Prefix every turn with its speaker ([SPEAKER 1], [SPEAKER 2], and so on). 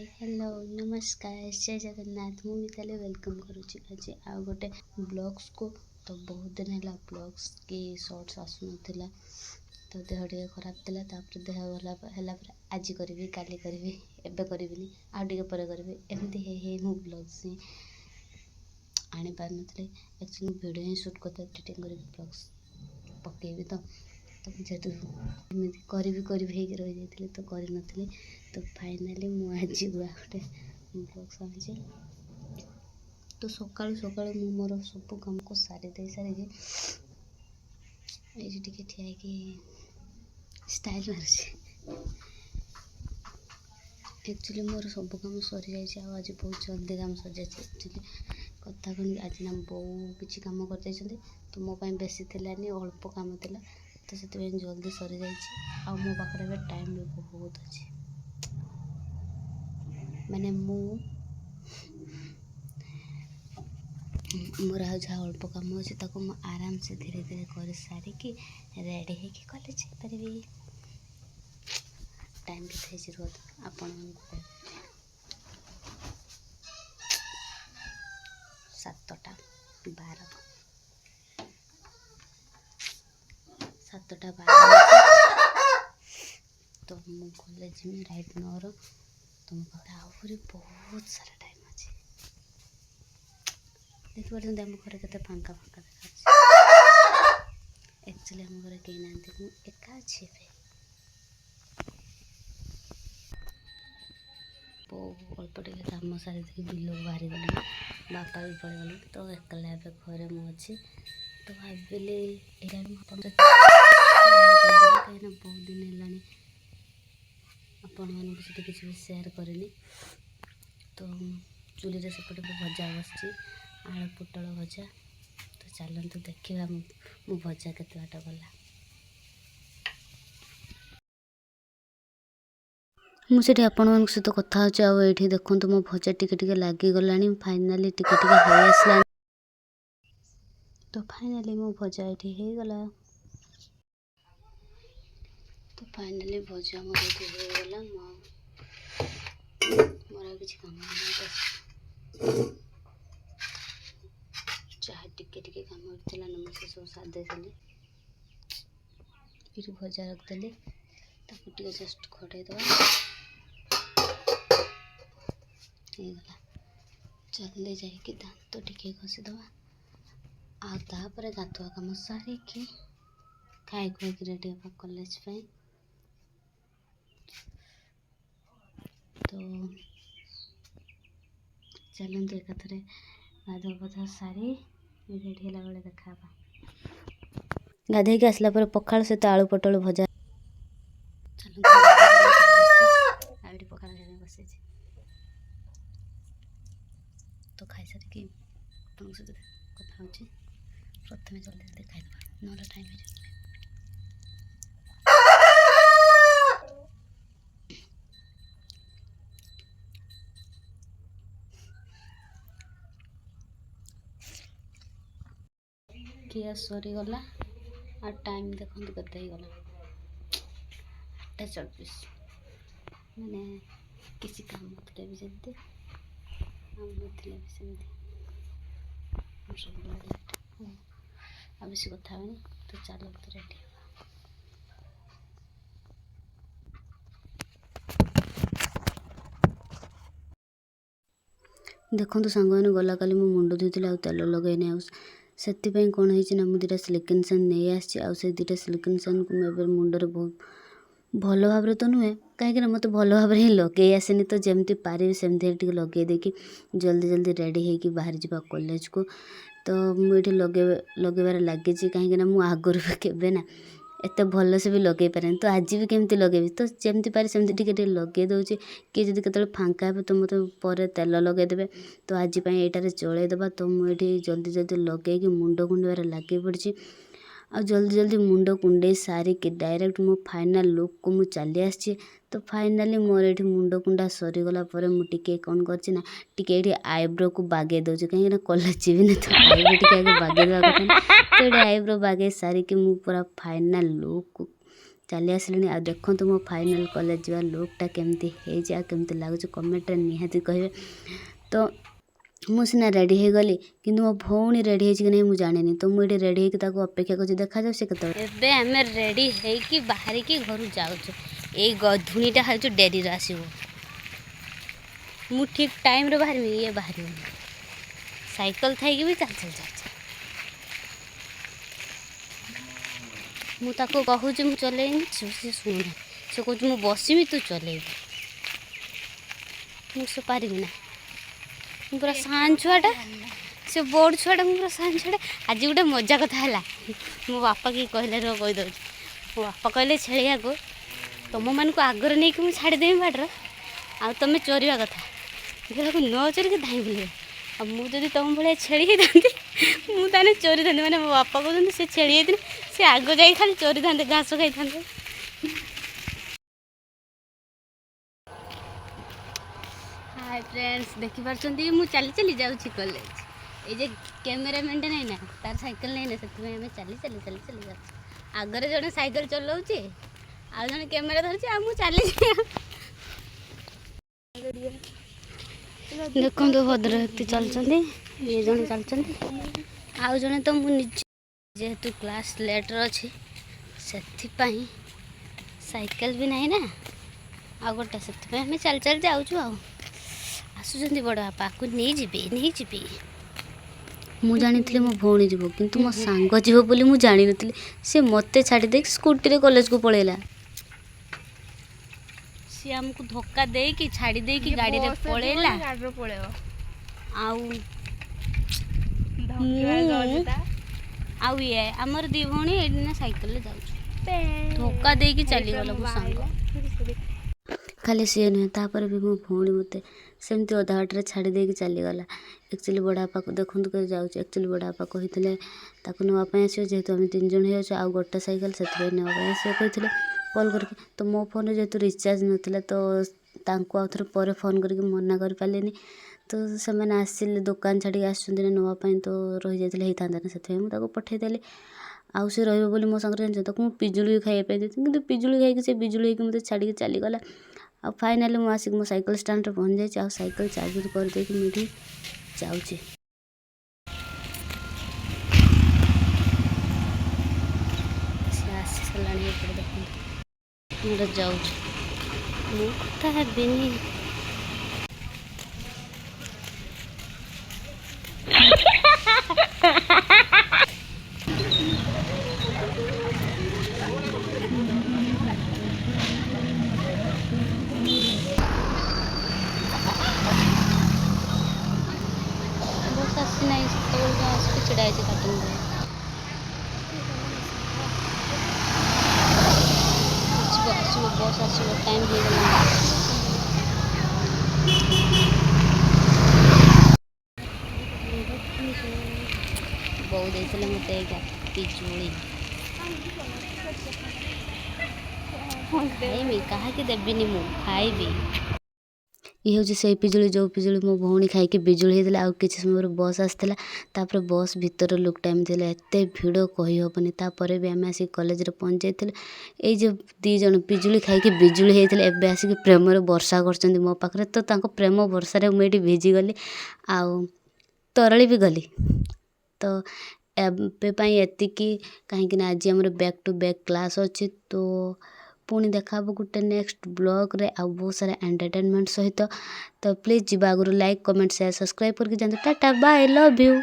[SPEAKER 1] Hello नमस्कार जय जगन्नाथ मु मिताली वेलकम करुच्ची आज आउ गोटे ब्लॉग्स को। तो बहुत दिन है ब्लॉग्स की शॉर्ट्स आसु नथिला तो देह टे खराब थिला तापर देह भला आज करी काली करी एबे करी आ पर करी एमती हे मु ब्लॉग्स ही आनी पार नथले एक्चुअली वीडियो ही शूट करते एडिटिंग करी ब्लॉग्स पकेबी तो जेहेतु एमती करी रही जाती तो करी तो फाइनाली मुझे गुआ गोटे ब्लॉग्स आनी तो सकाळु सकाळु मु मोर सब काम को सारी दे सारी ये टिके ठिया कि स्टाइल मार एक्चुअली मोर सब काम सरी जाए आज बहुत जल्दी काम सर जाए एक्चुअली कथा कौन आज ना बो किसी कम कर तो मो बेसी थिलानी अल्प काम थिला तो से जल्दी सरी जाए मो पाखे टाइम भी बहुत अच्छे माने मोर जहाँ अल्प कम अच्छे ताको आराम से धीरे धीरे कर सारिकी रेडी होगी कॉलेज पारि टाइम भी थी रुहत आपण 7:12 तो मु कॉलेज में राइट नोर तो मो पाखे बहुत सारा टाइम अच्छे देखी पार्टी आम घर के फांका फांका देखा एक्चुअली आम घर कहीं ना मुझे एका अच्छे अल्प टे कम सारी बिल बाहरी गले बापा भी पड़े गले तो एकला घरे मुझे तो भाविली कहीं बहुत दिन है आपण मान सहित किसी भी सेयार करेनि तो चूल्हे सेपटे भजा बस आलू पोटल भजा तो चलते देखा मो भजा के बाट गला मुझे आपण मान सहित कथा होती देखो मो भजा टिके लगिगला फाइनाली टिके हो आसला तो फाइनाली मो भजा ये हो गला तो फाइनाली भजा मोर ये हो गला मोर किसी काम जहाँ टिके कम होता ना से सब साथ देली फिर भजा रखदेली टे जस्ट खटे दवा जल्दी जाकि दांत टिके घसीदवा आपर गाधुआ कम सारिकी खाई खुआक रेडी हाँ कॉलेज पे तो चलते एकाथरे गाधुआ पाधुआ सारी रेडी है बेले देखा गाधे आसला पखाड़ सहित आलू पटल भजा चलते पखाड़ बस तो खाई सारिकी सहित कथा हो प्रथम जल्दी जल्दी खाईदे ना टाइम हो किया सरीगला आ टाइम देखो केते ही गला 8:24 मैंने किसी काम नथिले भी जल्दी हम नथिले भी सेमती हम सब लेट अब बेसी कथा होनी तो चलो तो रेडी देखो तो सांग मैंने गला काली मो मुंड धोती आ तेल लगेनी से कौन है मु दुटा सिलिकन सन नहीं आसे दुटा सिलिकन सन को मुझे मुंडे बहुत भल भाव तो नुहे कहीं मत भल भाव ही लगे आसेनी तो जमती पारि सेमती लगे देखी जल्दी जल्दी रेडी होगी बाहर जा कॉलेज को तो मुझे लगेबार लगी कहीं मु आगुरी भी केबे ना एत भल से भी लगे पारे तो आज भी केमती लगे तो जमती पारे सेमती टिके लगे दूचे किए जब केत फांका हे तो मत पर तेल लगेदेवे तो आज यहाँ चलईदेवा तो मुझे जल्दी जल्दी लगे मुंड कुंडार लगे पड़ी आ जल्दी जल्दी मुंड कुंडे सारिकी डायरेक्ट मो फाइनाल लुक को मु चली आसी तो फाइनाली मोर ये मुंड कुंडा सरीगला मुझे कौन करना टे आईब्रो को बागे दूचे कहीं कॉलेज जी ना तो आईब्रो टे आगे बागे देवा कथा तो ये आईब्रो बागे सारिकी मु पूरा फाइनाल लुक चली आसिलीनी। आ देखो मो फाइनल कॉलेज जा लुकटा केमती होइछि आ केमती लागुछि कमेंट रे निहाती कहबे। तो मु सिना रेडी हो गली किंतु मो भौणी रेडी होइछि कि नहीं मु जानिनी। तो मु एठी रेडी होइकि ताको अपेक्षा करछि देखा जाउ से केते एबे हमें रेडी होइकि बाहरी की घर जाउछु। ए गधुनीटा हजु डेरी रे आसीबो। मु ठीक टाइम रे बाहर ये बाहर साइकिल थाई कि भी चल चल चल मु ताको कहूँ मु चलेनी से शुणु से कहूँ मु बसमी तू चलेबी मुझे पारि ना पूरा सान छुआटा से बड़ छुआटा पूरा सान छुआटा। आज गोटे मजा कथा है मो बापा कि कहले रो कहीदे मो बापा कहले छेड़िया को तुम मान को आगर नहीं कि छाड़देवी बाटर आ तुम चोरवा कथा देखा न चोरिक धाई बुल आ मुझे तुम भाई छेड़ी था मुझे चोरी था मैंने मो बापा कहते से छेड़ी होती से आग जा खाली चोरी था घास खाई था। हाय फ्रेंड्स देखी पार्टी मु चली चली जाऊँगी कॉलेज। ये कैमेरामैन नहीं ना तार साइकिल नहीं ना से आम चली चली चली चली जाऊँ आगे जड़े साइकिल चलाऊँचे आ जड़े कैमेरा धरती आ चली देखो तो भद्र व्यक्ति चलते ये जड़े चलते आउ जड़े तो मुझे जेहेतु क्लास लेटर अच्छी से साइकिल भी नहीं ना आ गोटे से आम चल चल जाऊँ आसुचंदी बड़ बापा को नहीं जी मु जानी मो भौणी जीव किंतु मो सांग जीव बोली मु जानी नथली से मते छाड़ी दे स्कूटी रे कॉलेज को पळेला सी हमको धक्का दे कि छाड़ी दे कि गाड़ी रे पळेला गाड़ी रे पळेओ आउ ये हमर दी भौणी एडिना साइकिल ले जाउ धक्का दे कि चली गलो मो सांग खाली सी नुहे तापर भी मो भौणी मते सेमती अधा बाटे छाड़ी देकी चलीगला। एक्चुअली बड़ापा को देखु कर जाऊँ एक्चुअली बड़ापा कही नापी आसो जेहेतु आम 3 जन हो आउ गोटे साइकेल से नापी आसो कहते कॉल करके तो मो फोन जेहेतु रिचार्ज नाला तो आउ थे पर फोन करके मना कर पारे तो से आसिले दुकान छाड़ी आसुँच नापी तो रही जाते होता ना से मुझे पठेदेली आउ से रोल मो सागर जान तो मुझे पिजुली खाइए कि पिजुली खाई से बिजुली मत छाड़ी चलीगला। आ फाइनाली मुझे आसिक मो साइकिल स्टैंड पहुँच जाए आ साइकिल चार्ज करदे मुझे जाऊँ आसी सारा देख जाऊँ मुझे हेबिनी चिड़ा काटून आसो बस आसो टाइम हो गला बो देते मत पिजुली खाइमी कहा देवीनि मु खाइबी ये हूँ से पिजुली जो पिजुली मो भौणी खाई बिजुली होता आउ कि समय बस आसाला तापर बस भीतर लुक टाइम थी एत भिड़ कहीहबनी तापर भी आम आसिक कॉलेज पहुँच जाइए ये जो दी जन पिजुली खाई बिजुली होता है आसिक प्रेम वर्षा कर मो पाखे तो प्रेम वर्षार मुझे भिजिगली आउ तरली भी गली तो एबे एतिकी कहीं आज आम बैक टू बैक क्लास अच्छी तो पुणी देखा गोटे नेक्स्ट ब्लॉग रे आ बहुत सारा एंटरटेनमेंट सहित तो प्लीज जी आगु लाइक कमेंट शेयर सब्सक्राइब करके जानते टाटा बाय लव यू।